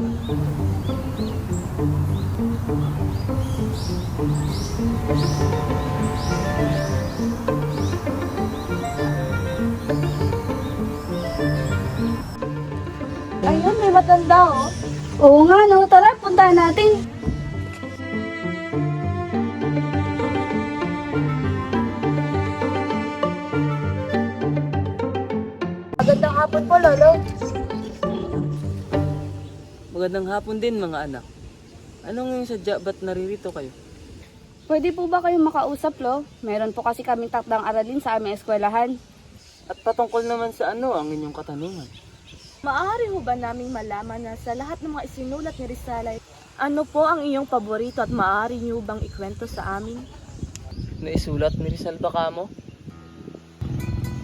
Ayun, may matanda oh. Oo nga no, tara, puntahan natin. Magandang hapon po, Lolo. Magandang hapon din mga anak. Anong yung sadya ba't naririto kayo? Pwede po ba kayong makausap, Lo? Meron po kasi kaming takdang aralin sa aming eskwelahan. At patungkol naman sa ano ang inyong katanungan? Maaari ho ba naming malaman na sa lahat ng mga isinulat ni Rizal, ano po ang iyong paborito at maaari niyo bang ikwento sa amin? Naisulat ni Rizal ba kamo?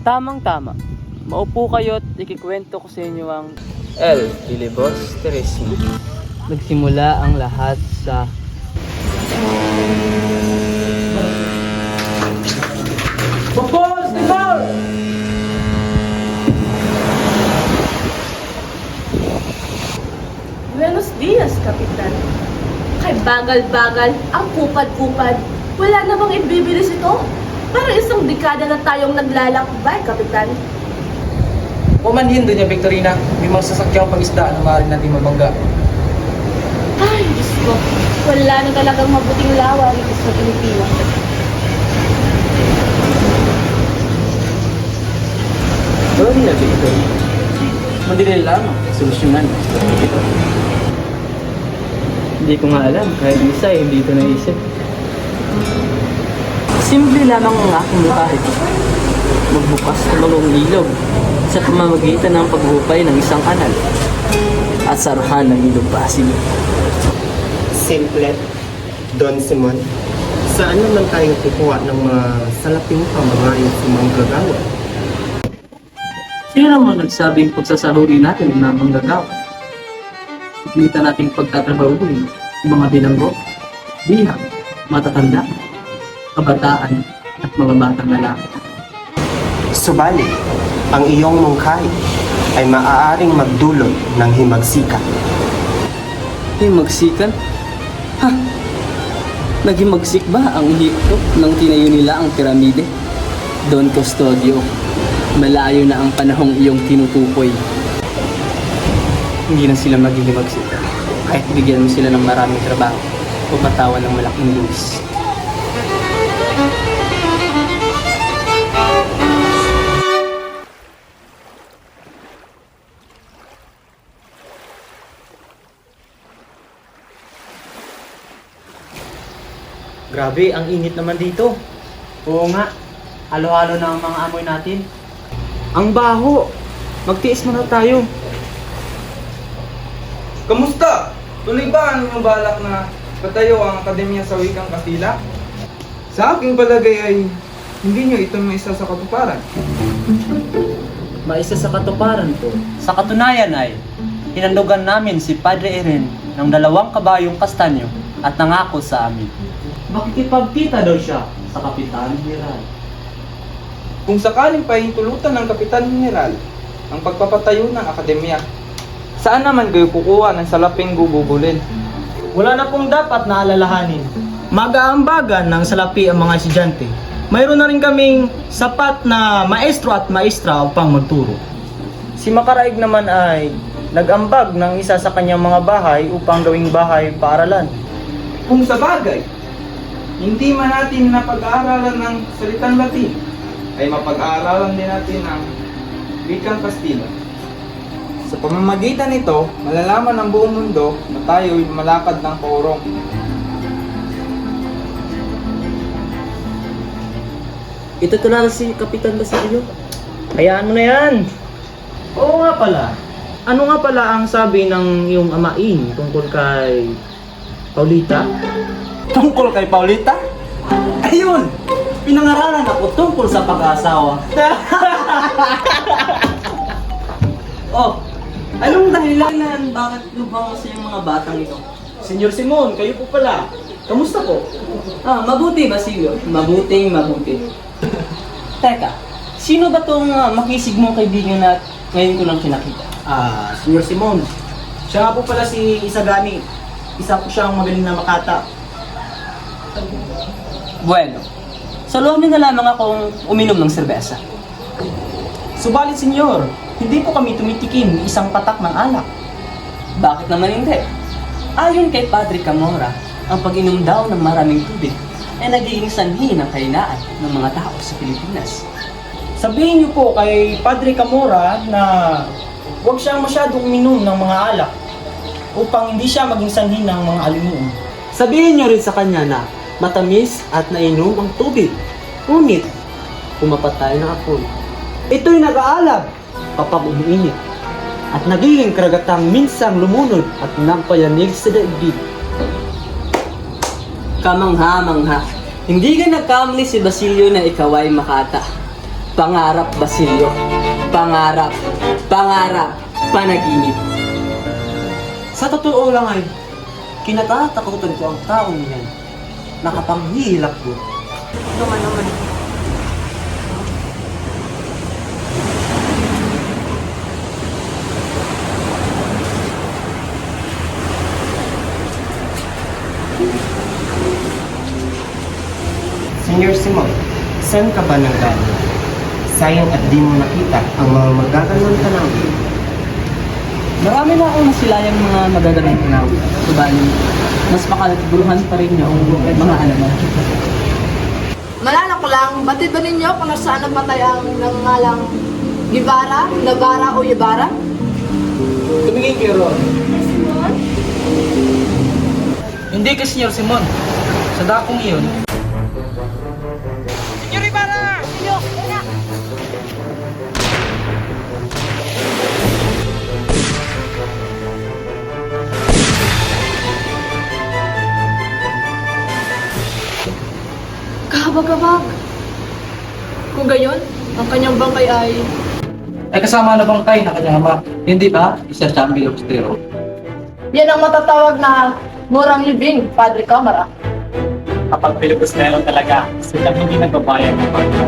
Tamang-tama. Maupo kayo at ikikwento ko sa inyo ang El Filibusterismo. Nagsimula ang lahat sa Popos de Paul! Buenos dias, Kapitan. Kay bagal-bagal, ang kupad-kupad. Wala namang ibibilis ito. Parang isang dekada na tayong naglalakbay, Kapitan. Pumanhin doon niya, Victorina. May mga sasakyang pag-isda na maaari natin mabangga. Ay, Diyos ko. Wala na talagang mabuting lawa dito sa Pilipinas. Sorry na Victor. Madali lamang. Solusyonan. Ito. Hindi ko nga alam. Kahit isa hindi ito naisip. Simple lamang ang aking mukha ito. Magbukas ng bagong ilog sa pamamagitan ng paghupay ng isang kanal at sarahan ng ilog Pasig. Simple, Don Simon, saan naman tayo kukuha ng mga salaping pamamayan sa mga gagawa? Sino naman nagsabing pagsasahuri natin ng manggagawa? Kita nating pagtatrabahuin ng mga bilanggo, bihag, matatanda, kabataan, at mga batang lalaki. Subalit, ang iyong mungkahi ay maaaring magdulot ng himagsikan. Himagsikan? Ha? Naghimagsik ba ang Ehipto nang tinayo nila ang piramide? Don Custodio, malayo na ang panahong iyong tinutukoy. Hindi na sila maghihimagsik kahit bigyan mo sila ng maraming trabaho o patawan ng malaking luwis. Grabe, ang init naman dito. Oo nga, halo-halo na ang mga amoy natin. Ang baho! Magtiis muna tayo. Kamusta? Tuloy ba ang inyong balak na patayo ang Akademya sa Wikang Kastila? Sa aking palagay ay hindi nyo ito maisa sa katuparan. Maisa sa katuparan po. Sa katunayan ay, hinandugan namin si Padre Eren ng 2 kabayong kastanyo at nangako sa amin. Makikipagkita daw siya sa Kapitan General. Kung sakaling pahintulutan ng Kapitan General ang pagpapatayo ng akademya, saan naman kayo kukuha ng salaping gugugulin? Wala na pong dapat na alalahanin. Mag-aambagan ng salapi ang mga estudyante. Mayroon na rin kaming sapat na maestro at maestra upang magturo. Si Makaraig naman ay nag-ambag ng isa sa kanyang mga bahay upang gawing bahay paaralan. Kung sa bagay, hindi man natin napag-aaralan ng salitang Latin, ay mapag-aaralan din natin ang wikang Kastila. Sa pamamagitan nito, malalaman ng buong mundo na tayo'y malakad ng paurong. Ito tulala si Kapitan Basilio. Hayaan mo na yan! Oo nga pala. Ano nga pala ang sabi ng iyong amain tungkol kay Paulita? Tungkol kay Paulita? Ayun! Pinangaralan ako tungkol sa pag-aasawa. Oh, anong dahilan bakit lubang sa yung mga batang ito? Senyor Simon, kayo po pala. Kamusta po? Mabuti Basilio. Mabuting mabuti. Teka, sino ba tong makisig mong kaibigan na ngayon ko lang kinakita? Senyor Simon, Siya nga po pala si Isagani. Isa po siyang magaling na makata. Bueno, saluhan niyo na lamang akong uminom ng serbesa. Subalit senyor, hindi po kami tumitikim isang patak ng alak. Bakit naman hindi? Ayon kay Padre Camora, ang pag-inom daw ng maraming tubig ay nagiging sanhi ng kahinaan ng mga tao sa Pilipinas. Sabihin niyo po kay Padre Camora na huwag siyang masyadong uminom ng mga alak upang hindi siya maging sanhi ng mga alimuon. Sabihin niyo rin sa kanya na matamis at nainom ang tubig. Ngunit, pumapatay ng apoy. Ito'y nag-aalab kapag umiinit at nagiging karagatang minsang lumunod at nagpayanig sa daigdig. Kamangha-mangha, hindi ka nagkamali si Basilio na ikaw ay makata. Pangarap, Basilio. Pangarap. Pangarap. Panaginip. Sa totoo lang ay, kinatatakutan ko ang taong yan. Nakapanghihilak ko. Senyor Simon, saan ka ba nanggaling? Sayang at di mo nakita ang mga magagandang tanawin. Marami na akong nasilayang mga magagandang tinawin. Subalit, mas makalatiburuhan pa rin yung mga alaman. Malala ko lang, batid ba ninyo kung nasaan namatay ang nangangalang Guevara, Navarra o Ibarra? Tumingin kayo ron. Hindi kay Senyor Simon. Sa dakong iyon. Kabag-kabag. Kung gayon, ang kanyang bangkay ay... Ay kasama na bang tayo na kanyang ama? Hindi ba? Isa siyang bilobstero. Yan ang matatawag na murang libing, Padre Camara. Kapag Pilipustero talaga, silang hindi nagbabayad ng pagka.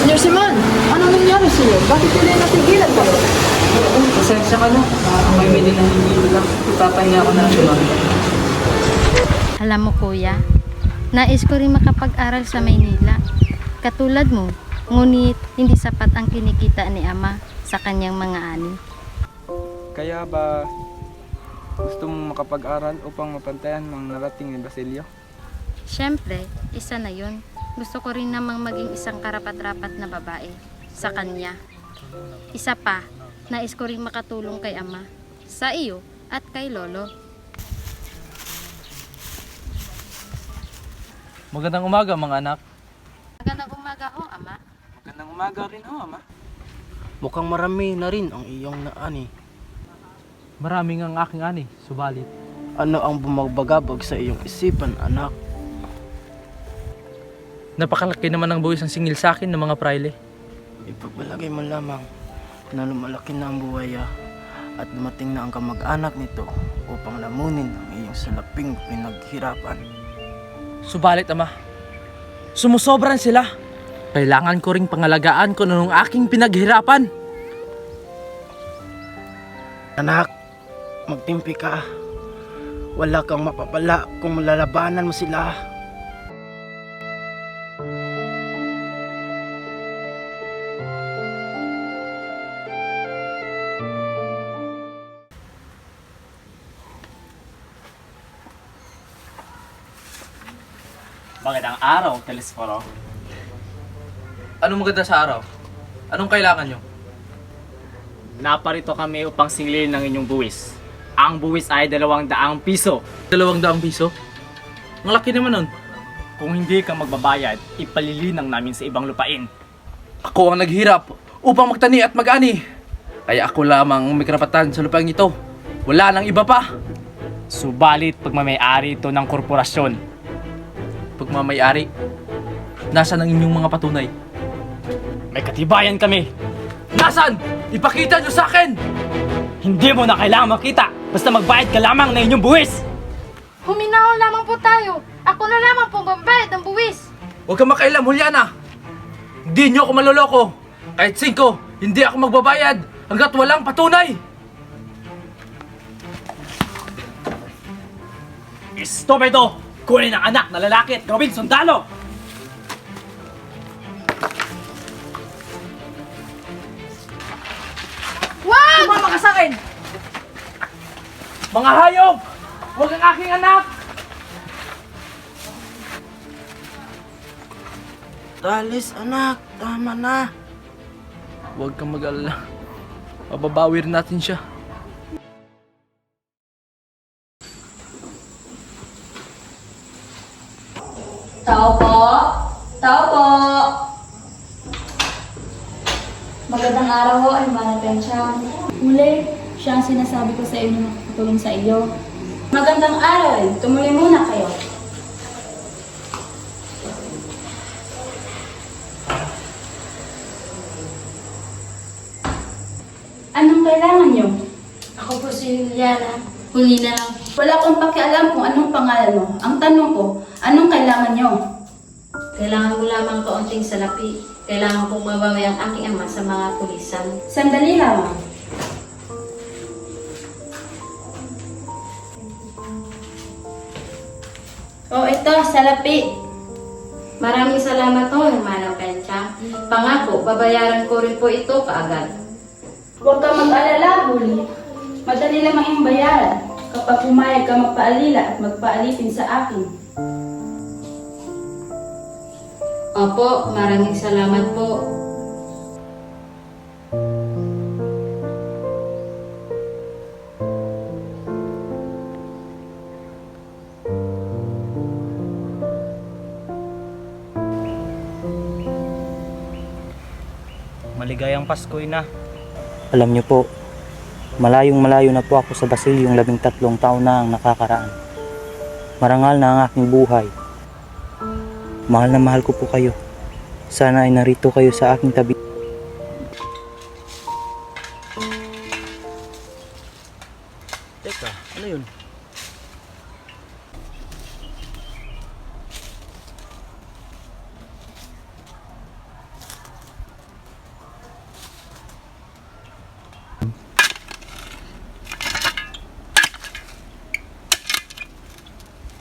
Senyor Simon, anong nangyari sa iyo? Bakit hindi natigilan ka? Pasensya ka na. May meeting na hindi lang. Ipapahinga ako na lang. Alam mo kuya, nais ko rin makapag-aral sa Maynila. Katulad mo, ngunit hindi sapat ang kinikita ni ama sa kanyang mga ani. Kaya ba gusto mong makapag-aral upang mapantayan ng narating ni Basilio? Siyempre, isa na yun. Gusto ko rin namang maging isang karapat-rapat na babae sa kanya. Isa pa, nais ko rin makatulong kay ama, sa iyo at kay lolo. Magandang umaga mga anak. Magandang umaga ho, ama. Magandang umaga rin ho, Ama. Mukhang marami na rin ang iyong naani. Maraming ang aking ani, subalit. Ano ang bumagbagabag sa iyong isipan, anak? Napakalaki naman ang buwis ng singil sa akin ng mga praile. Ipagbalagay mo lamang na lumalaki na ang buhaya at dumating na ang kamag-anak nito upang lamunin ang iyong salaping pinaghirapan. Subalit ama, sumusobran sila. Kailangan ko ring pangalagaan ko nung aking pinaghirapan. Anak, magtimpi ka. Wala kang mapapala kung malalabanan mo sila. Magandang araw, Telesforo. Anong maganda sa araw? Anong kailangan nyo? Naparito kami upang singilin ng inyong buwis. Ang buwis ay 200 piso. 200 piso? Ang laki naman nun. Kung hindi ka magbabayad, ipalilinang namin sa ibang lupain. Ako ang naghirap upang magtani at mag-ani. Kaya ako lamang ang may karapatan sa lupaing ito. Wala nang iba pa. Subalit pagmamayari ito ng korporasyon. Pagmamayari, nasaan ang inyong mga patunay? May katibayan kami. Nasaan? Ipakita nyo sa akin! Hindi mo na kailangan makita. Basta magbayad ka lamang ng inyong buwis. Huminahon lamang po tayo. Ako na lamang po magbayad ng buwis. Huwag kang makailam, Juliana! Hindi niyo ako maloloko. Kahit 5, hindi ako magbabayad hanggat walang patunay. Estupido! Kunin ang anak na lalaki at gawin sundalo! Wag! Sumama ka sa akin! Mga hayop! Huwag ang aking anak! Talis anak, tama na. Huwag kang mag-alala. Mababawi rin natin siya. Tao po! Tao po! Magandang araw ho, ay Manapensya. Muli, siya ang sinasabi ko sa inyo na tutulong sa iyo. Magandang araw ay, tumuli muna kayo. Anong kailangan niyo? Ako po si Juliana. Huli na lang. Wala akong pakialam kung anong pangalan mo. Ang tanong ko, anong kailangan niyo? Kailangan ko lamang kaunting salapi. Kailangan kong mabawi ang aking ama sa mga pulisan. Sandali lamang. Ito, salapi. Maraming salamat ho, Hermana Pencha. Pangako, babayaran ko rin po ito kaagad. Huwag ka mag-alala, Huli. Madali lamang iyong bayaran kapag pumayag ka magpaalila at magpaalitin sa akin. Opo, maraming salamat po. Maligayang Pasko na. Alam niyo po, malayo na po ako sa Basilyong 13 taon na ang nakakaraan. Marangal na ang aking buhay. Mahal na mahal ko po kayo. Sana ay narito kayo sa aking tabi. Teka, ano yun?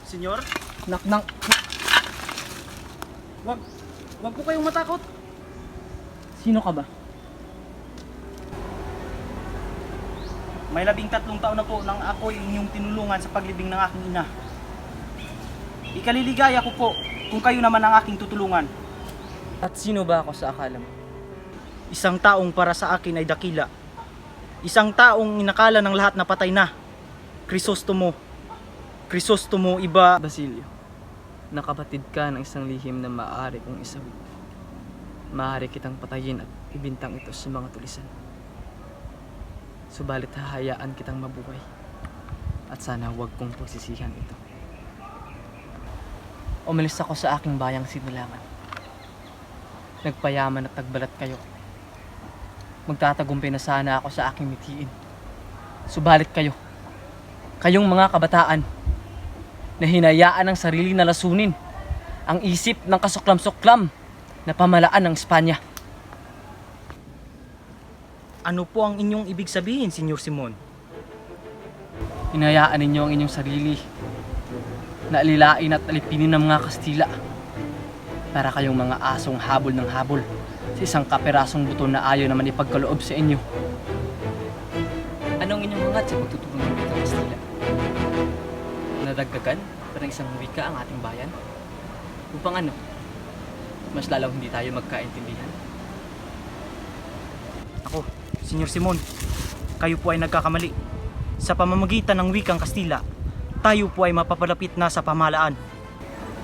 Senyor? Nak. Wag po kayong matakot. Sino ka ba? May 13 taon na po nang ako inyong tinulungan sa paglibing ng aking ina. Ikaliligaya ko po kung kayo naman ang aking tutulungan. At sino ba ako sa akala mo? Isang taong para sa akin ay dakila. Isang taong inakala ng lahat na patay na. Crisostomo iba. Basilio, nakabatid ka ng isang lihim na maaari kong isawit. Maaari kitang patayin at ibintang ito sa mga tulisan. Subalit hahayaan kitang mabuhay. At sana huwag kong pagsisihan ito. Umalis ako sa aking bayang Sinulangan. Nagpayaman at nagbalat kayo. Magtatagumpay na sana ako sa aking mithiin. Subalit kayong mga kabataan na hinayaan ng sarili na lasunin ang isip ng kasuklam-suklam na pamalaan ng Espanya. Ano po ang inyong ibig sabihin, Senyor Simon? Hinayaan ninyo ang inyong sarili na alilain at alipinin ng mga Kastila para kayong mga asong habol ng habol sa isang kaperasong buto na ayaw naman ipagkaloob sa inyo. Anong inyong hangat sa pagtutulong ng mga Kastila? Nadagdagan pa ng isang wika ang ating bayan? Upang ano? Mas lalaw hindi tayo magkaintindihan. Ako, Senyor Simon, kayo po ay nagkakamali. Sa pamamagitan ng wikang Kastila, tayo po ay mapapalapit na sa pamahalaan.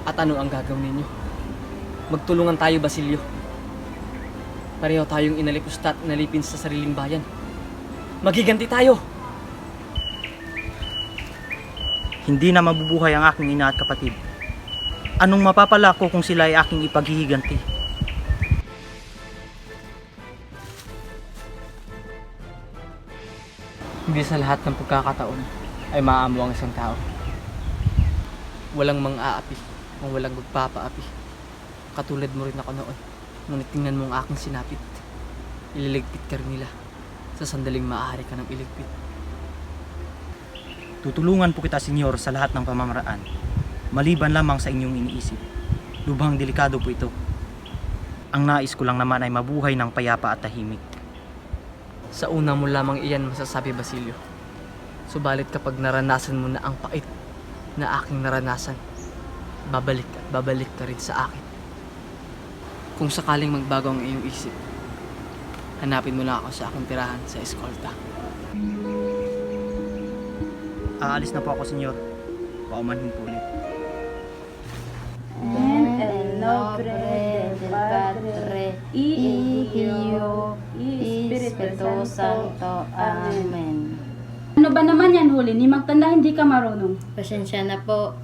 At ano ang gagawin ninyo? Magtulungan tayo, Basilio. Pareho tayong inalipusta at inalipin sa sariling bayan. Magiganti tayo! Hindi na mabubuhay ang aking ina at kapatid. Anong mapapala ko kung sila ay aking ipaghihiganti? Hindi sa lahat ng pagkakataon ay maaamo ang isang tao. Walang mang-aapi kung walang magpapaapi. Katulad mo rin ako noon. Ngunit tingnan mo ang aking sinapit. Ililigpit ka rin nila. Sa sandaling maaari ka ng iligpit. Tutulungan po kita, Senyor, sa lahat ng pamamaraan. Maliban lamang sa inyong iniisip. Lubhang delikado po ito. Ang nais ko lang naman ay mabuhay ng payapa at tahimik. Sa una mo lamang iyan masasabi, Basilio. Subalit kapag naranasan mo na ang pait na aking naranasan, babalik at babalik ka rin sa akin. Kung sakaling magbago ang iyong isip, hanapin mo na ako sa aking tirahan sa eskolta. Aalis na po ako, Senyor. Paumanhin po ulit. En el nombre del Padre, Hijo, Espiritu Santo. Amen. Ano ba naman yan, Huli? Ni magtanda hindi ka marunong. Pasensya na po.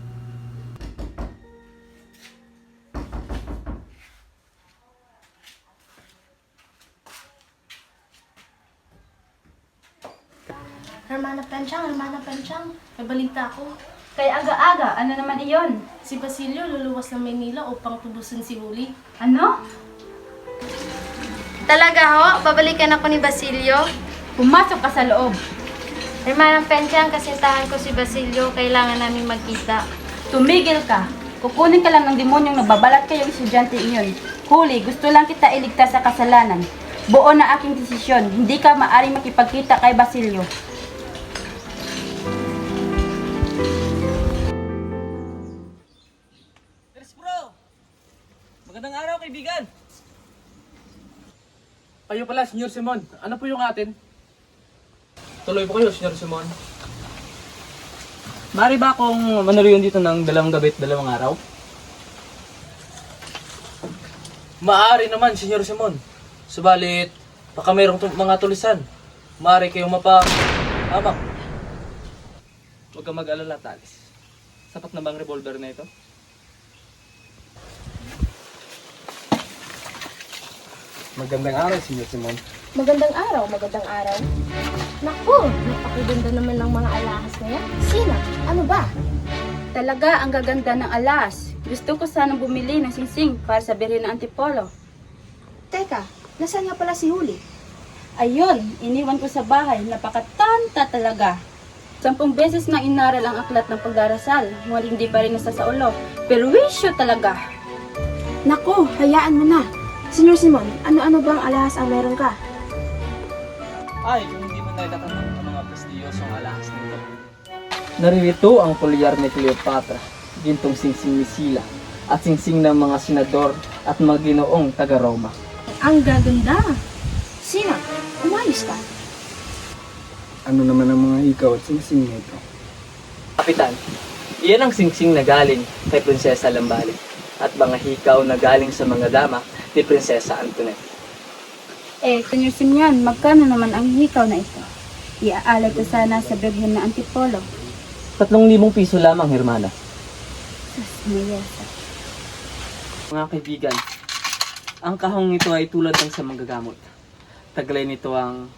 Hermana Penchang, may balita ako. Kay aga-aga, ano naman iyon? Si Basilio luluwas ng Maynila upang tubusin si Huli. Ano? Talaga ho? Babalikan ako ni Basilio? Pumasok ka sa loob. Hermanang Penchang, kasintahan ko si Basilio. Kailangan namin magkita. Tumigil ka. Kukunin ka lang ng demonyong nagbabalat kayong estudyante iyon. Huli, gusto lang kita iligtas sa kasalanan. Buo na aking desisyon. Hindi ka maaring makipagkita kay Basilio. Magandang araw, kaibigan! Kayo pala, Senyor Simon. Ano po yung atin? Tuloy po kayo, Senyor Simon. Mari ba akong manuriyon dito ng 2 gabi at 2 araw? Maaari naman, Senyor Simon. Subalit, baka mayroong mga tulisan. Maaari kayong hamak. Huwag kang mag-alala, Talis. Sapat na bang revolver na ito? Magandang araw, Senyor Simon. Magandang araw. Naku, napakaganda naman ng mga alahas na yan. Sina, ano ba? Talaga ang gaganda ng alas. Gusto ko sanang bumili ng singsing para sa birhen ng Antipolo. Teka, nasaan nga pala si Huli? Ayun, iniwan ko sa bahay. Napakatanta talaga. 10 beses na inaral ang aklat ng pagdarasal. Ngunit hindi pa rin nasa sa ulo. Pero wisyo talaga. Naku, hayaan mo na. Senyor Simon, ano-ano bang alahas ang meron ka? Ay, kung hindi mo nagtatanong ang mga prestiyosong alahas nito. Naririto ang kolyar ni Cleopatra, gintong singsing ni Sila, at singsing ng mga senador at mga ginoong taga-Roma. Ang gaganda. Sina, umayos ka. Ano naman ang mga ikaw at singsing nito? Kapitan, iyan ang singsing na galing kay Prinsesa Lambalik at mga hikaw na galing sa mga dama ni Prinsesa Antoinette. Senyor Simeon, magkano naman ang hikaw na ito? Iaalay ko sana sa birhen ng Antipolo. 3,000 piso lamang, Hermana. Sus, mayesa. Mga kaibigan, ang kahong ito ay tulad ng sa manggagamot. Taglay nito ang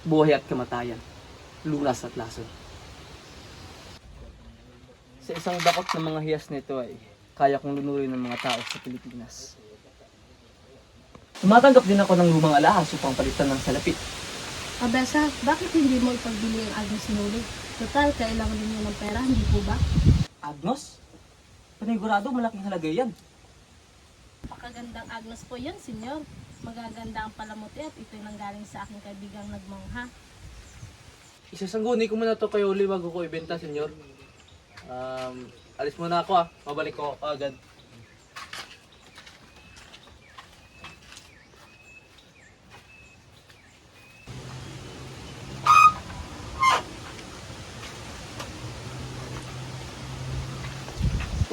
buhay at kamatayan, lunas at lason. Sa isang dakot ng mga hiyas nito ay kaya kong lunurin ng mga tao sa Pilipinas. Tumatanggap din ako ng lumang alahas upang palitan ng salapi. Abesa, bakit hindi mo ipagbili ang Agnes ni Huli? Total, kailangan din mo ng pera, hindi po ba? Agnos? Panigurado, malaking halaga yan. Pakagandang Agnes po yan, senyor. Magaganda ang palamuti at ito'y nanggaling sa aking kaibigang nagmangha. Isasangguni ko muna to kayo uli bago ko ibenta, senyor. Alis muna ako Mabalik ko agad.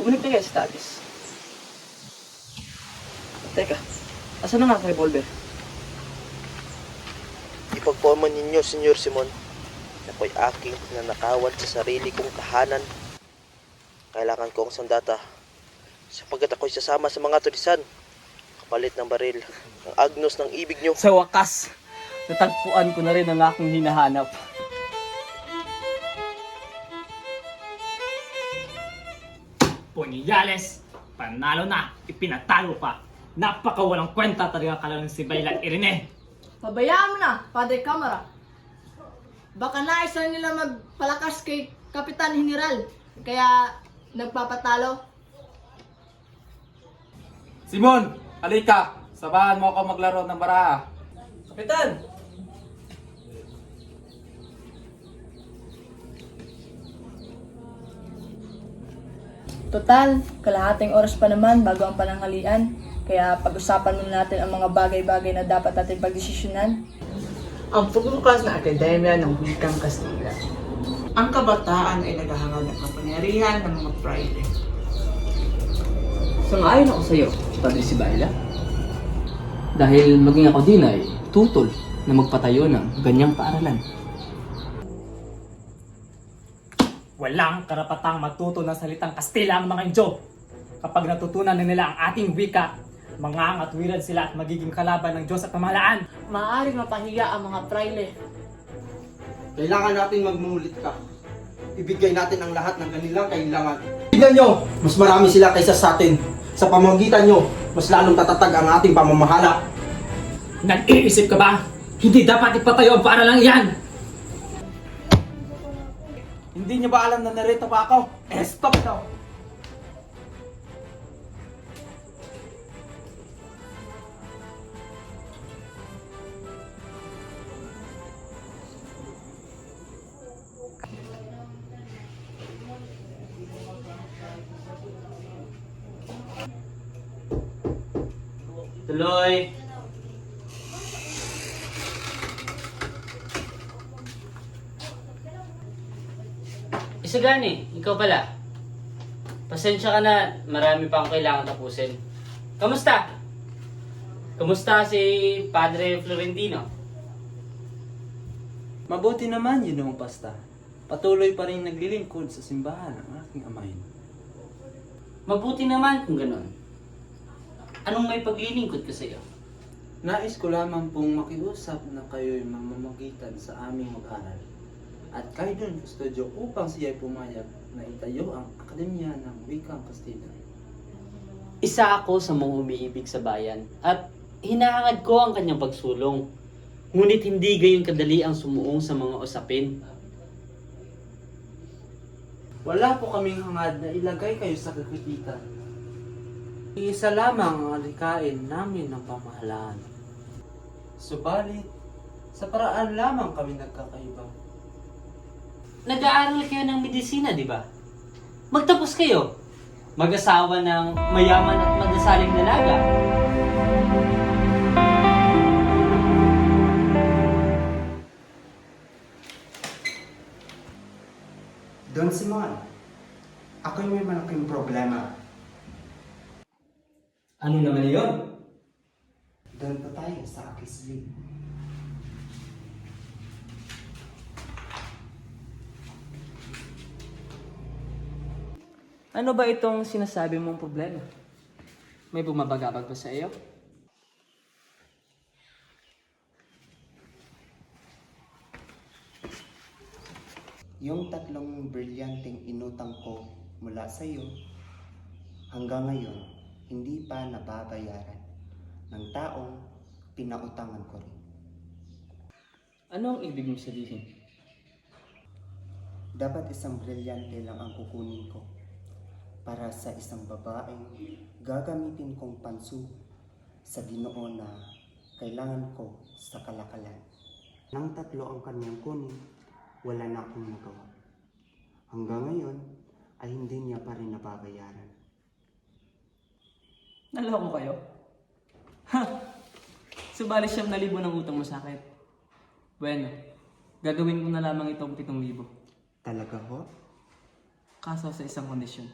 Bumalik na kaya si Talis. Teka, asan na nga ang revolver? Ipagpaman ninyo, Senyor Simon, na ako'y aking nanakawan sa sarili kong tahanan. Kailangan ko ang sandata sapagkat ako'y sasama sa mga tulisan. Kapalit ng baril, ang agnos ng ibig nyo. Sa wakas, natagpuan ko na rin ang aking hinahanap. Punyales, panalo na, ipinatalo pa. Napakawalang kwenta talaga ka lang si Bayla at Irene. Pabayaan mo na, Padre Camara. Baka nais na nila magpalakas kay Kapitan General, kaya nagpapatalo. Simon, halika. Sabahan mo ako maglaro ng baraha. Kapitan! Total, kalahating oras pa naman bago ang pananghalian. Kaya pag-usapan muna natin ang mga bagay-bagay na dapat natin pagdesisyonan. Ang pagbubukas na akademya ng wikang Kastila. Ang kabataan ay naghahangad ng kapangyarihan ng mga praile. Sang-ayon ako sa iyo, Padre Sibayla. Dahil maging ako din ay tutol na magpatayo ng ganyang paaralan. Walang karapatang matuto ng salitang Kastila ang mga Indio. Kapag natutunan na nila ang ating wika, mangangatwiran sila at magiging kalaban ng Diyos at pamahalaan. Maaaring mapahiya ang mga praile. Kailangan natin magmulit ka. Ibigay natin ang lahat ng kanilang kailangan. Tignan nyo, mas marami sila kaysa sa atin. Sa pamamagitan nyo, mas lalong tatatag ang ating pamamahala. Nag-iisip ka ba? Hindi dapat ipatayo ang paaralang iyan! Hindi niyo ba alam na narito pa ako? Stop now! Tuloy! Isagani, ikaw pala. Pasensya ka na, marami pa akong kailangan tapusin. Kamusta? Kamusta si Padre Florentino? Mabuti naman yun noong pasta. Patuloy pa rin naglilingkod sa simbahan ng aking amayin. Mabuti naman kung ganon. Anong may paglilingkod ka sa'yo? Nais ko lamang pong makiusap na kayo'y mamamagitan sa aming mag-aral. At kayo dun, kustodyo, upang siya'y pumayag na itayo ang Akademya ng Wikang Kastila. Isa ako sa mga umiibig sa bayan at hinahangad ko ang kanyang pagsulong. Ngunit hindi gayon kadali ang sumuong sa mga usapin. Wala po kaming hangad na ilagay kayo sa kakipitan. Iisa lamang ang alikain namin ng pamahalaan. Subalit, sa paraan lamang kami nagkakaiba. Nag-aaral kayo ng medisina, di ba? Magtapos kayo. Mag-asawa ng mayaman at madasaling dalaga. Don Simon, ako'y may malaking problema. Ano naman yun? Doon pa tayo sa Akisli. Ano ba itong sinasabi mong problema? May bumabagabag ba sa iyo? Yung tatlong brilyanteng inutang ko mula sa iyo, hanggang ngayon, hindi pa nababayaran ng taong pinautangan ko rin. Ano ang ibig mong sabihin? Dapat isang brilyante lang ang kukunin ko para sa isang babaeng gagamitin kong pansu sa Ginoo na kailangan ko sa kalakalan. Nang tatlo ang kanyang kunin, wala na akong nagawa. Hanggang ngayon ay hindi niya pa rin nababayaran. Naloko kayo? Ha! Subali 7,000 ng utang mo sa akin. Bueno, gagawin ko na lamang itong 7,000. Talaga ho? Kaso sa isang kondisyon.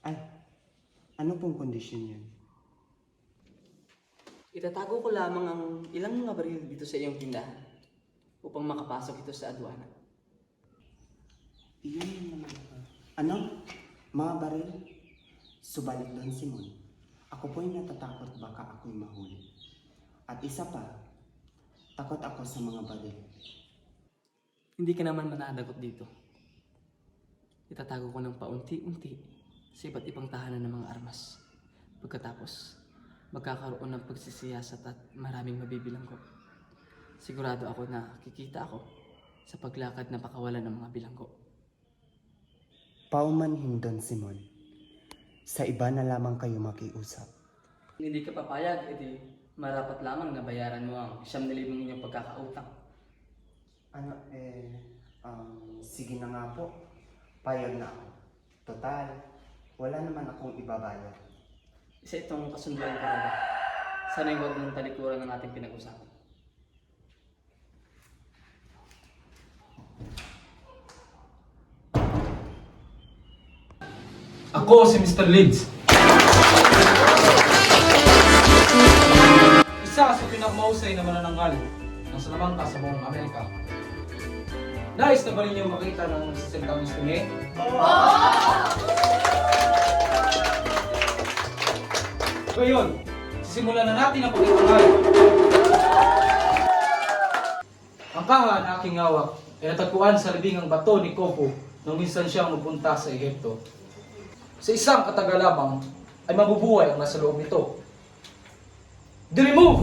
Ay, ano pong kondisyon yun? Itatago ko lamang ang ilang mga baril dito sa iyong tindahan upang makapasok ito sa aduana. Iyon naman. Ano? Mga baril? Subalit Don Simon, ako po'y natatakot baka ako'y mahuli. At isa pa, takot ako sa mga baril. Hindi ka naman mananagot dito. Itatago ko ng paunti-unti sa iba't ibang tahanan ng mga armas. Pagkatapos, magkakaroon ng pagsisiyasat at maraming mabibilanggo. Sigurado ako na kikita ako sa paglakad na pakawalan ng mga bilanggo. Paumanhin, Don Simon. Sa iba na lamang kayo makiusap. Kung hindi ka papayag, edi marapat lamang na bayaran mo ang 9,000 inyong pagkakautang. Sige na nga po. Payag na ako. Total, wala naman akong ibabayad. Isa itong kasunduan ko ba? Sana'y huwag mong talikuran ng ating pinag-usapan. Ako si Mr. Leeds. Isa sa pinakamahusay na manananggal ng salamangka sa buong Amerika. Nais na ba ninyo makita ng sasalitang Espinge? Ngayon, sisimulan na natin ang pagkakangay. Ang kaha na aking hawak ay natagpuan sa libingang bato ni Khufu nung minsan siyang magpunta sa Ehipto. Sa isang katagal lamang ay mabubuhay ang nasa loob nito. Remove!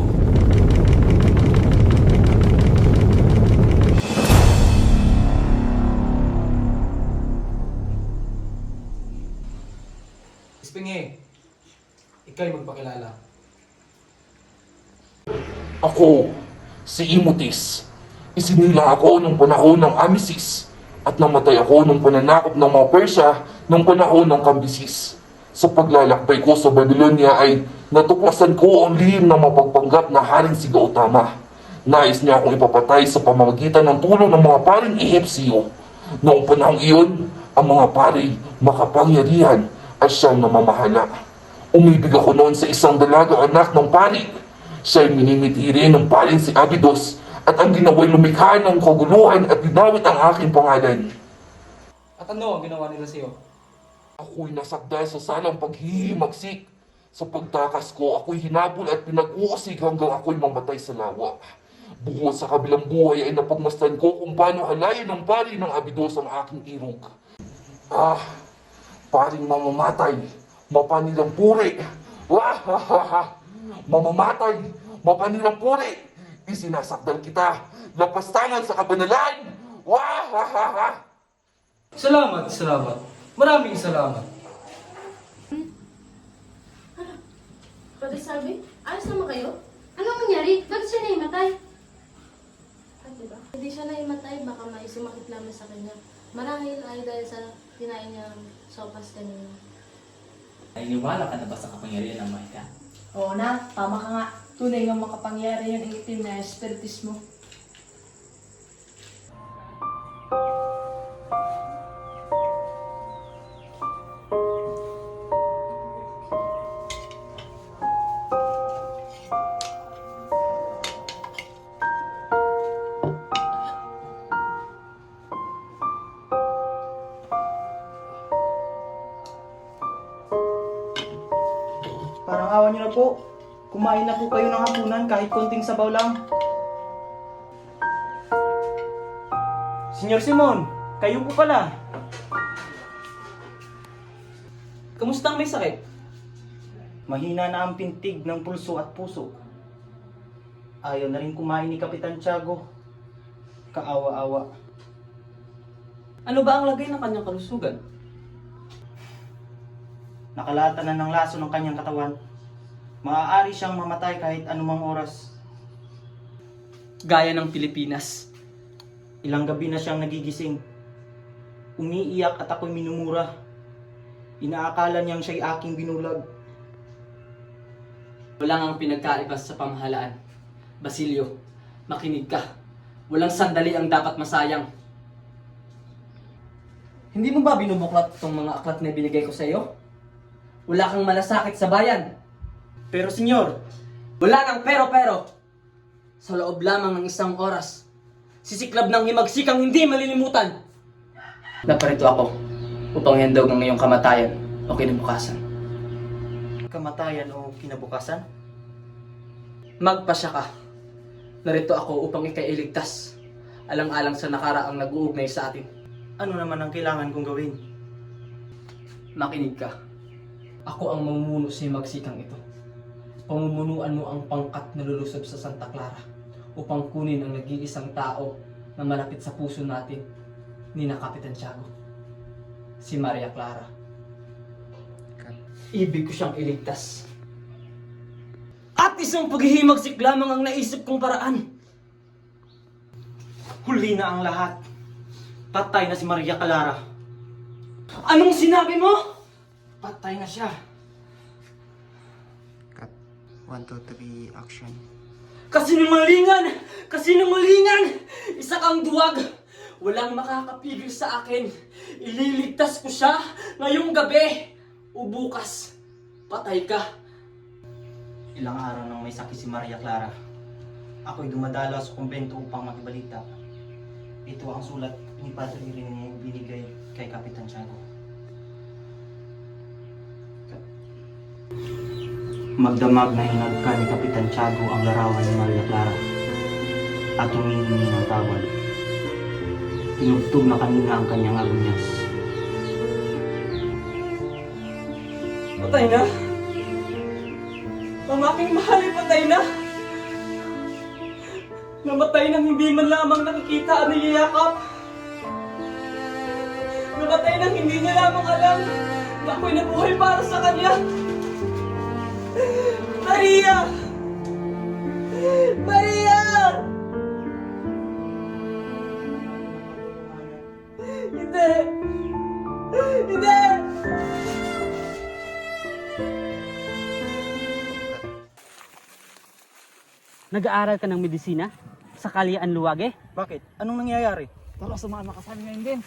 Espinge, ikaw'y magpakilala. Ako, si Imutis. Isinila ako nung panahon ng Amisis at namatay ako nung pananakop ng mga Persya nung panahon ng Kambisis. Sa paglalakbay ko sa Babylonia ay natuklasan ko ang lihim na mapagpanggap na Haring si Gautama. Nais niya akong ipapatay sa pamamagitan ng tulong ng mga paring Ehipsyo. Noong panahong iyon, ang mga pari makapangyarihan at siyang namamahala. Umibig ako noon sa isang dalagang anak ng pari. Siya'y minimitiri ng paring si Abydos at ang ginawa'y lumikha ng kaguluhan at dinawit ang aking pangalan. At ano ang ginawa nila sa iyo? Ako'y nasakdal sa salang paghihimagsik. Sa pagtakas ko, ako'y hinabol at pinag-uusig hanggang ako'y mamatay sa lawa. Bukod sa kabilang buhay ay napagmasdan ko kung paano halayan ng pari ng Abydos ang aking irog. Paring mamamatay, mapanilang puri. Mamamatay, mapanilang puri. Isinasakdal kita, lapastangan sa kabanalan. Salamat, salamat. Maraming salamat. Pwede sabi, ayos naman kayo? Anong nangyari? Bakit siya naimatay? Diba? Hindi siya naimatay, baka may sumakit lamang sa kanya. Marahil ay dahil sa kinain niyang sopas kanina. Naniniwala ka na ba sa kapangyarihan ng Maika? Oo na, tama ka nga. Tunay nga makapangyarihan ang itim na espiritismo. Parang awa niyo na po. Kumain na po kayo ng hapunan kahit konting sabaw lang. Senyor Simon, kayo po pala. Kamusta ang may sakit? Mahina na ang pintig ng pulso at puso. Ayaw na rin kumain ni Kapitan Tiago. Kaawa-awa. Ano ba ang lagay ng kanyang kalusugan? Nakalatan na ng laso ng kanyang katawan. Maaari siyang mamatay kahit anumang oras. Gaya ng Pilipinas. Ilang gabi na siyang nagigising. Umiiyak at ako'y minumura. Inaakala niyang siya'y aking binulag. Walang ang pinagkaiba sa pamahalaan. Basilio, makinig ka. Walang sandali ang dapat masayang. Hindi mo ba binubuklat itong mga aklat na binigay ko sa iyo? Wala kang malasakit sa bayan. Pero senyor, wala kang pero-pero. Sa loob lamang ng isang oras, sisiklab ng himagsikang hindi malilimutan. Naparito ako upang handog ang iyong kamatayan o kinabukasan. kamatayan o kinabukasan? Magpasya ka. Narito ako upang ikay iligtas. Alang-alang sa nakaraang nag-uugnay sa atin. Ano naman ang kailangan kong gawin? Makinig ka. Ako ang mamumuno sa magsikang ito. pamumunuan mo ang pangkat na lulusob sa Santa Clara upang kunin ang nag-iisang tao na malapit sa puso natin ni na Kapitan Tiago, si Maria Clara. Ibig ko siyang iligtas. At isang paghihimagsik lamang ang naisip kong paraan. Huli na ang lahat. Patay na si Maria Clara. Anong sinabi mo? Patay na siya. 1, 2, 3, action. Kasinungalingan! Kasinungalingan! Isa kang duwag! Walang makakapigil sa akin. Ililigtas ko siya ngayong gabi. O bukas, patay ka. Ilang araw nang may sakit si Maria Clara. Ako'y dumadalaw sa kumbento upang makibalita. Ito ang sulat ni Padre Ireneo binigay kay Kapitan Tiago. Magdamag na hinagka ni Kapitan Tiago ang larawan ni Maria Clara at humingi ng tawad. Tinugtog na kanina ang kanyang agunyas. Patay na? Ang aking mahal ay patay na? Namatay nang hindi man lamang nakikita at niyayakap. Namatay nang hindi niya lamang alam na ako'y nabuhay para sa kanya. Maria! Maria! Hindi! Hindi! Nag-aaral ka ng medisina? Sa Kalyaan Luwage? Bakit? Anong nangyayari? Tara, sumama ka sa amin ngayon din.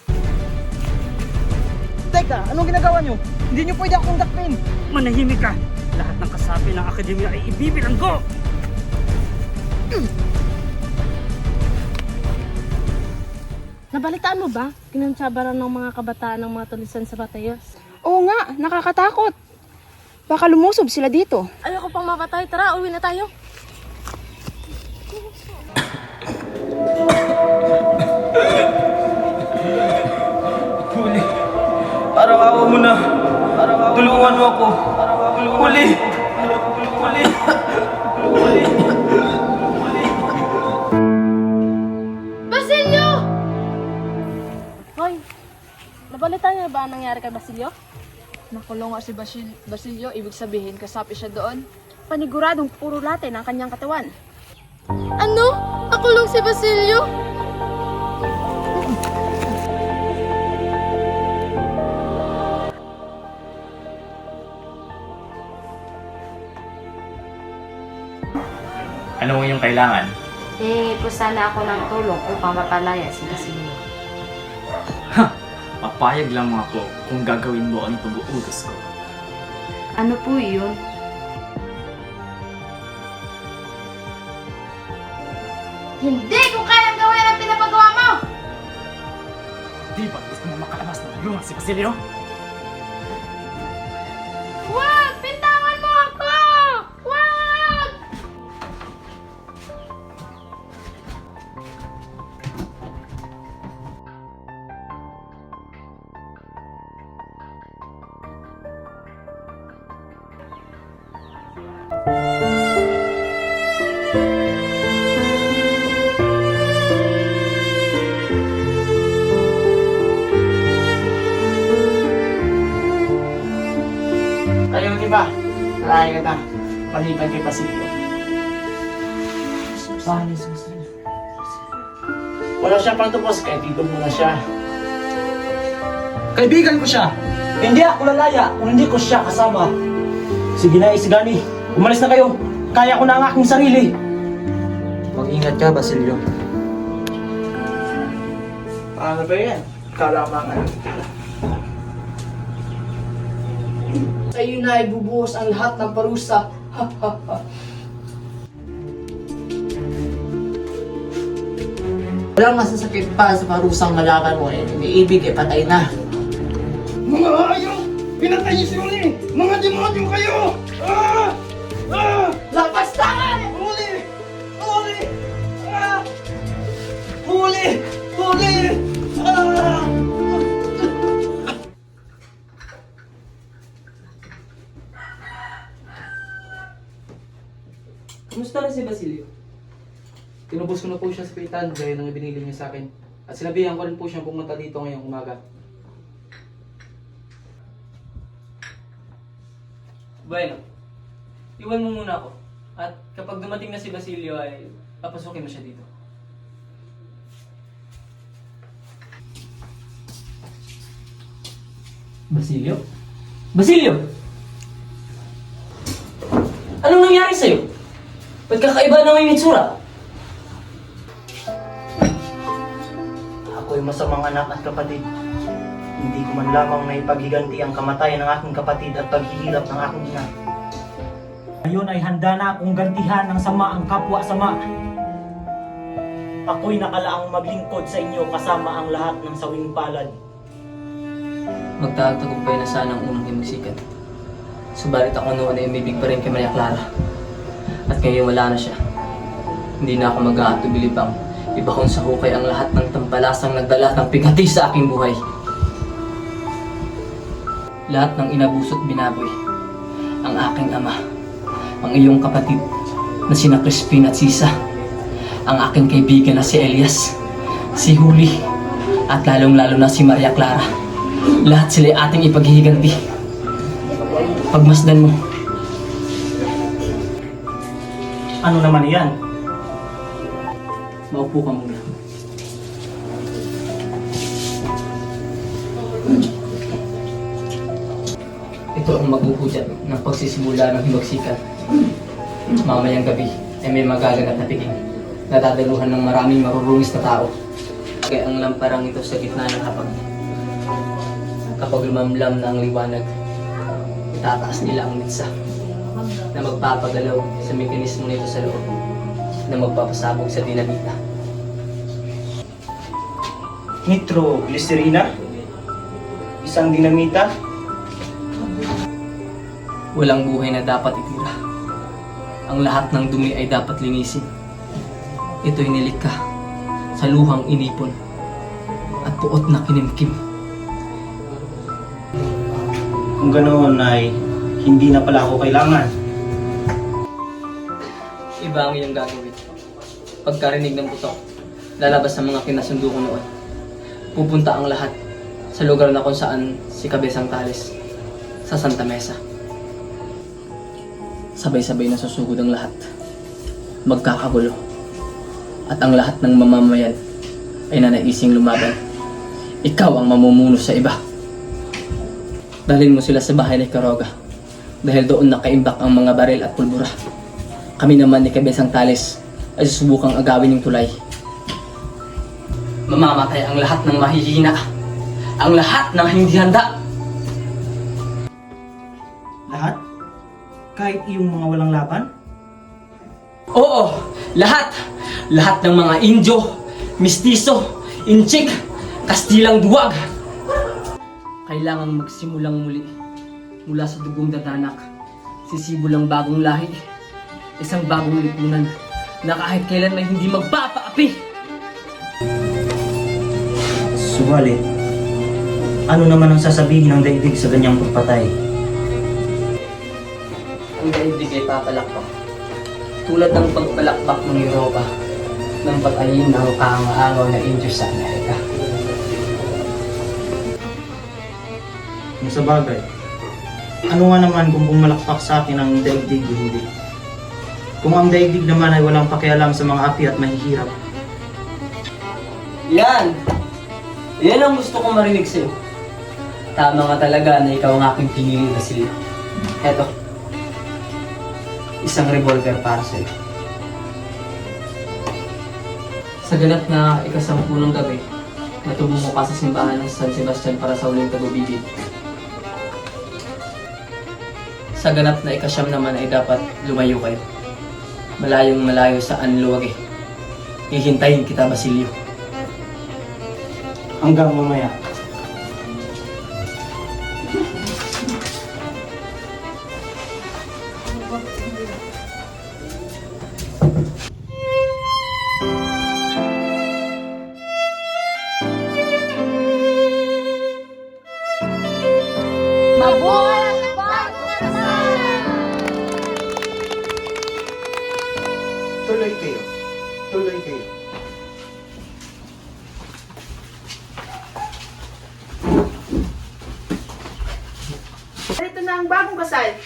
Teka, anong ginagawa niyo? Hindi niyo pwede akong dakpin. Manahimik ka! Lahat ng kasapi ng akademya ay ibibilanggo! Nabalitaan mo ba? Kinantsabaran ng mga kabataan ng mga tulisan sa Batayos. Oo nga, nakakatakot. Baka lumusob sila dito. Ayoko pang mapatay. Tara, uwi na tayo. Huli. Parang awa mo na. Tulungan mo ako. Huli. Huli. Huli. Basilio! Hoy, nabalitaan niyo ba ang nangyari kay Basilio? Nakulong nga si Basilio, ibig sabihin kasapi siya doon. Paniguradong puro latin ang kanyang katawan. Ano? Nakulong si Basilio? Ano yung kailangan? Hihingi po sana ako ng tulong upang mapalaya si Basilio. Papayag lang ako kung gagawin mo ang pag-uutos ko. Ano po yun? Hindi ko kayang gawin ang pinapagawa mo! Di ba gusto mo makalabas na tulungan si Basilio? Wag! Pintawan mo ako! Wag! Kayo, di ba? Kaya ka na. Palitan kay Basilio. Saan si Basilio? Wala siya pang tupos, kaya dito muna siya. Kaibigan ko siya. Hindi ako lalaya kung hindi ko siya kasama. Sige na, Isigani. Umalis na kayo. Kaya ko na ang aking sarili. Mag-ingat ka, Basilio. Paano ba yan? Kalamangan. Sa iyo na ibubuhos ang lahat ng parusa. Walang masasakit pa sa parusang malakan mo eh. Iniibig eh, patay na. Mga ayaw! Pinatay niyo si Uli! Mga demonyo kayo! Lapas tangan! Huli! Huli! Huli! Huli! Tinubos ko na po siya sa pitan gaya ng ibinili niya sa akin. At sinabihan ko rin po siyang pumunta dito ngayong umaga. Bueno, iwan mo muna ako. At kapag dumating na si Basilio ay papasukin mo siya dito. Basilio? Basilio! Anong nangyari sa'yo? Ba't kakaiba na yung itsura? Ako'y masamang anak at kapatid. Hindi ko man lamang naipaghiganti ang kamatayan ng aking kapatid at paghihirap ng aking ina. Ngayon ay handa na akong gantihan ng sama ang kapwa sama. Ako'y nakalaang maglingkod sa inyo kasama ang lahat ng sawing palad. Magtatagumpay na sana ang unang himagsikan. Subalit ako noon ay umibig pa rin kay Maria Clara. At ngayon wala na siya. Hindi na ako mag-aatubili pang iba kong sa hukay ang lahat ng tampalasang nagdala ng pigati sa aking buhay. Lahat ng inabuso't binaboy. Ang aking ama, ang iyong kapatid na sina Crispin at Sisa, ang aking kaibigan na si Elias, si Huli, at lalong-lalo na si Maria Clara. Lahat sila'y ating ipaghihiganti. Pagmasdan mo. Ano naman yan? Maupo ka muna. Ito ang maghuhudyat ng pagsisimula ng himagsikan. Mamayang gabi ay may magaganap na piging na dadaluhan ng maraming marurungis na tao. Kaya ang lamparang ito sa gitna ng hapag. Kapag lumamlam na ang liwanag, itataas nila ang mitsa na magpapagalaw sa mekanismo nito sa loob na magpapasabog sa dinamita. Nitroglycerina? Isang dinamita? Walang buhay na dapat itira. Ang lahat ng dumi ay dapat linisin. Ito'y nilikha sa luhang inipon at puot na kinimkim. Kung ganoon ay hindi na pala ako kailangan. Iba ang iyong gagawin. Pagkarinig ng putok, lalabas ang mga kinasundo ko noon. Pupunta ang lahat sa lugar na kung saan si Kabesang Tales, sa Santa Mesa. Sabay-sabay na susugod ang lahat. Magkakagulo. At ang lahat ng mamamayan ay nanaising lumaban. Ikaw ang mamumuno sa iba. Dalhin mo sila sa bahay ni Quiroga dahil doon nakaimbak ang mga baril at pulbura. Kami naman ni Kabesang Tales ay susubukang agawin yung tulay. Mamamatay ang lahat ng mahihina. Ang lahat ng hindi handa. Lahat? Kahit iyong mga walang laban? Oo, lahat! Lahat ng mga Indio, Mistiso, Inchik, Kastilang duwag. Kailangang magsimulang muli mula sa dugong dadanak. Sisibulang bagong lahi. Isang bagong lipunan na kahit kailan ay hindi magpapaapi. Subalit, ano naman ang sasabihin ng daigdig sa ganyang pagpatay? Ang daigdig ay papalakpak. Tulad ng pagpalakpak ng Europa ng patayin ng kaangaangaw na Indio sa Amerika. Kung sa bagay, ano nga naman kung bumalakpak sa akin ang daigdig o hindi? Kung ang daigdig naman ay walang pakialam sa mga api at mahihirap. Yan! Yan ang gusto kong marinig sa'yo. Tama nga talaga na ikaw ang aking pinili na sila. Eto. Isang revolver para sa'yo. Sa ganap na ikasampu ng gabi, natubo mo ka sa simbahan ng San Sebastian para sa uling tagubibig. Sa ganap na ikasyam naman ay dapat lumayo kayo. Malayong malayo sa Anluwag eh. Hihintayin kita, Basilio. Hanggang mamaya. Mabuhay ang bagong kasal! Tuloy kayo. Magtuloy kayo. Ito na ang bagong kasal.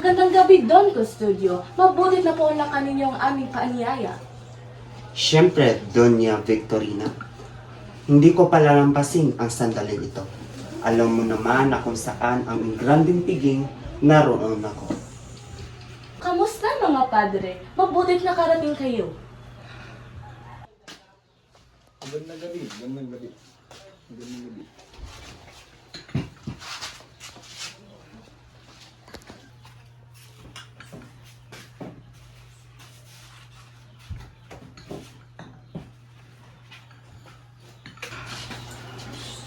Magandang gabi, Don Custodio. Mabuti na po na ninyo ang aming paanyaya. Siyempre, Doña Victorina, hindi ko palalampasin ang sandaling ito. Alam mo naman na kung saan ang granding piging naroon ako. Kamusta mga padre? Mabuti nakarating kayo. Magandang gabi, magandang gabi. Magandang gabi.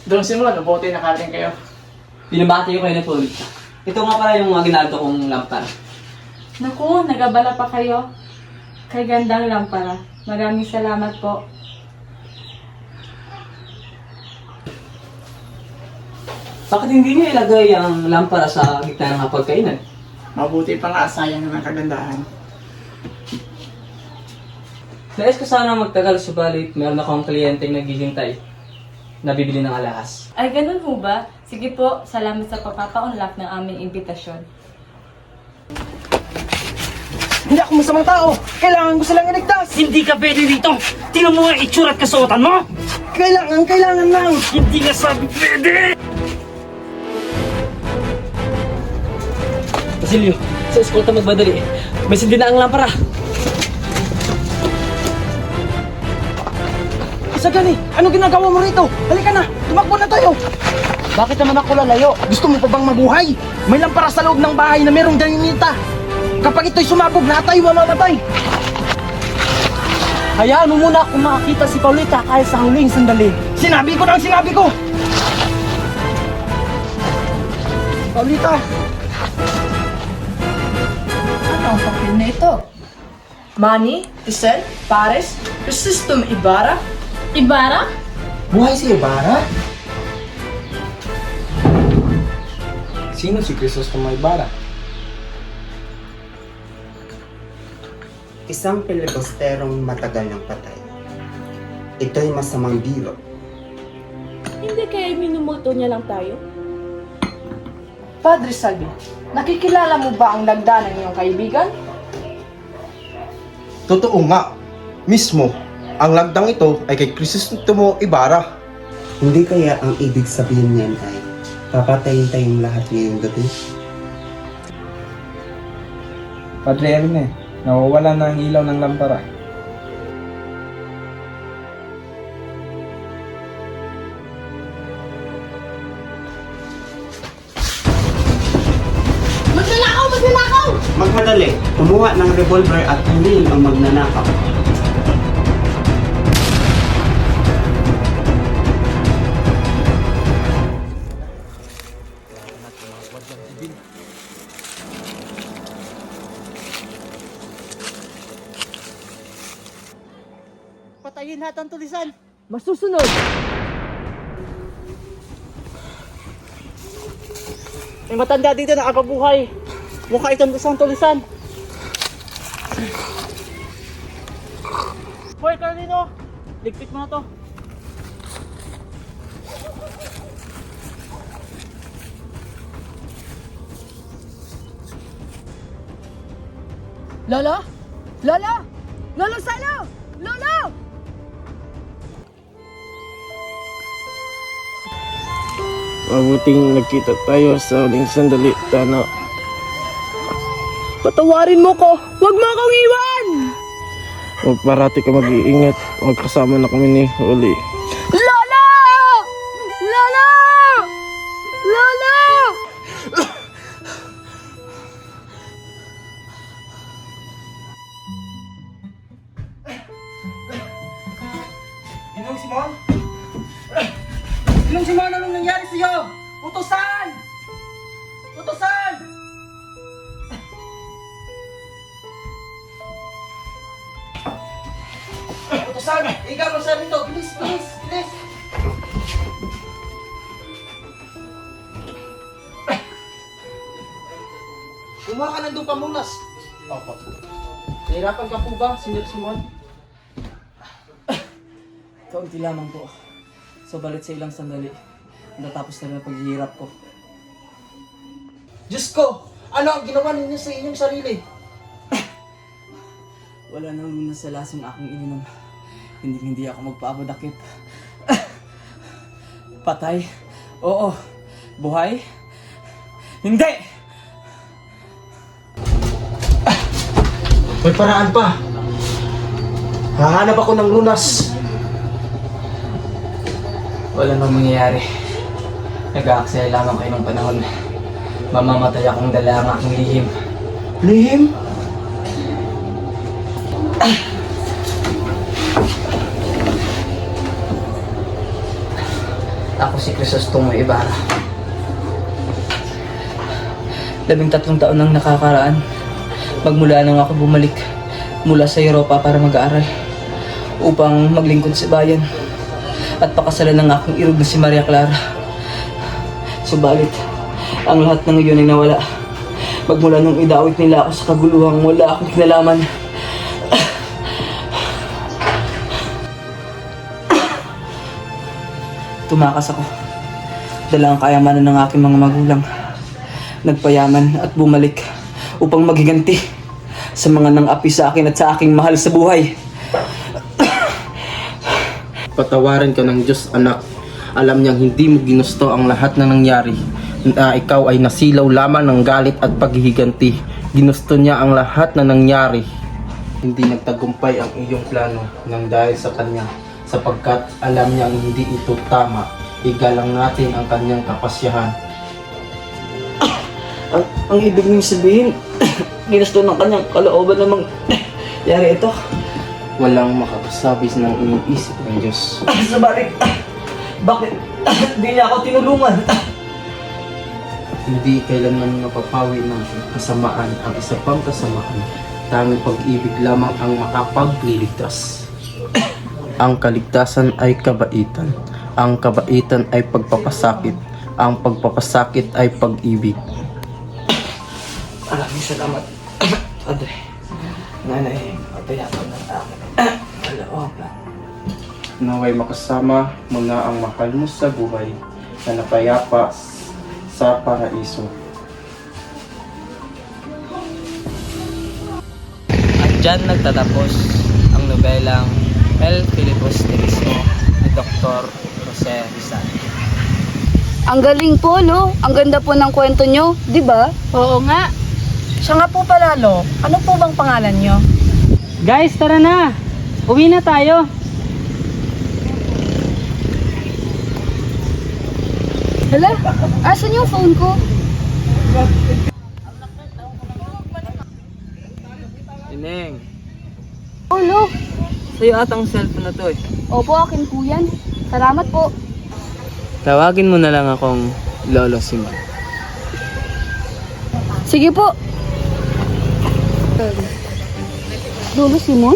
Don Simon, mabuti nakarating kayo. Binabati ko kayo na po. Ito nga pala yung mga ginagawa kong lampara. Naku, nagabala pa kayo. Kay gandang lampara. Maraming salamat po. Bakit hindi niyo ilagay ang lampara sa gitna ng hapagkainan? Mabuti pa nga, sayang ng kagandahan. Nais ko sana magtagal, subalit meron akong kliyenteng naghihintay na bibili ng alahas. Ay, ganun po ba? Sige po, salamat sa pagpapaunlak ng aming imbitasyon. Hindi ako masamang tao! Kailangan ko silang iligtas! Hindi ka pwede dito! Tingnan mo nga itsura at kasuotan mo! Kailangan lang! Hindi ka sabi pwede! Basilio, sa eskolta magmadali. May sindi na ang lampara. Isagani, anong ginagawa mo rito? Halika na, tumakbo na tayo! Bakit naman ako lalayo? Gusto mo pa bang mabuhay? May lampara sa loob ng bahay na merong daninita. Kapag ito'y sumabog, lahat tayo mamamatay. Hayaan mo muna akong makakita si Paulita kahit sa huling sandali. Sinabi ko na ang sinabi ko! Paulita! Ano ang papel na ito? Manny, Tisel, Pares, Chrysostom Ibarra? Ibarra? Buhay si Ibarra? Sino si Chrysostom Ibarra? Isang pilibusterong matagal ng patay. Ito'y masamang biro. Hindi kaya minumulto niya lang tayo? Padre Salvi, nakikilala mo ba ang lagda ng iyong kaibigan? Totoo nga. Mismo, ang lagdang ito ay kay Crisostomo Ibarra. Hindi kaya ang ibig sabihin niyan ay papatayin tayong lahat ngayong gabi? Padre Erne, nawawala na ang ilaw ng lampara. Magnanakaw! Magnanakaw! Magmadali, kumuha ng revolver at humil ang magnanakaw. Patayin lahat ang tulisan! Masusunod! May matanda dito na nakabuhay. Mukha itong isang tulisan. Boy, Carlino! Ligpit mo na to. Lolo? Lolo? Lolo Salo! Lolo! Mabuting nagkita tayo sa huling sandali, Tana. Patawarin mo ko! Huwag mo akong iwan! Huwag parati ka mag-iingat. Magkasama na kami ni Uli. Lolo! Lolo! Lolo! Ginong Simon? Ginong Simon, anong nangyari sa'yo? Utusan! Utusan! Utusan! Ikaw mo sabi to! Bilis! Bilis! Bilis! Kumuha ka ng lupa munas. Opo. Nahirapan ka po ba, Senyor Simon? Kaunti lamang po. Subalit sa ilang sandali, natapos na ang paghihirap ko. Diyos ko! Ano ang ginawa ninyo sa inyong sarili? Wala nang lunas sa lasong aking ininom. Hindi ako magpapadakip. Patay? Oo. Buhay? Hindi! May paraan pa. Hahanap ako ng lunas. Wala nang mangyayari. Nag-aaksaya lamang kayo ng panahon. Mamamatay akong dala ang aking lihim. Lihim? Ako si Crisostomo Ibarra. 13 taon nang nakakaraan. Magmula nang ako bumalik mula sa Europa para mag-aaral upang maglingkod sa bayan at pakasalan ng aking irog na si Maria Clara. Subalit, ang lahat ng iyon ay nawala. Magmula nung idawit nila ako sa kaguluhang wala akong kinalaman. Tumakas ako. Dala ang kayamanan ng aking mga magulang. Nagpayaman at bumalik upang maghiganti sa mga nang-api sa akin at sa aking mahal sa buhay. Patawarin ka ng Diyos, anak. Alam niyang hindi mo ginusto ang lahat na nangyari. Ikaw ay nasilaw lamang ng galit at paghihiganti. Ginusto niya ang lahat na nangyari. Hindi nagtagumpay ang iyong plano nang dahil sa kanya, sapagkat alam niyang hindi ito tama. Igalang natin ang kanyang kapasyahan. Ang ibig niyong sabihin, ginusto ng kanyang kalooban namang yari ito. Walang makapasabi ng iniisip ng Diyos. Sabalik, bakit hindi niya ako tinulungan? Hindi kailanman mapapawi ng kasamaan ang isa pang kasamaan. Tanging pag-ibig lamang ang makapagliligtas. Ang kaligtasan ay kabaitan. Ang kabaitan ay pagpapasakit. Ang pagpapasakit ay pag-ibig. Maraming salamat, Padre. Nanay, patayapan ng akin. Kalooban. Naway makasama mo na ang mahal mo sa buhay na napayapa sa paraiso. At dyan nagtatapos ang nobelang El Filibusterismo ni Dr. Jose Rizal. Ang galing po, Lo. Ang ganda po ng kwento nyo, di ba? Oo nga. Siya nga po pala, Lo. Ano po bang pangalan nyo? Guys, tara na. Uwi na tayo. Hala, asan yung phone ko? Ineng, Oh, Lo. sa'yo atang cellphone na to eh. Opo, akin po yan. Salamat po. Tawagin mo na lang akong Lolo Simon. Sige po. Lolo Simon?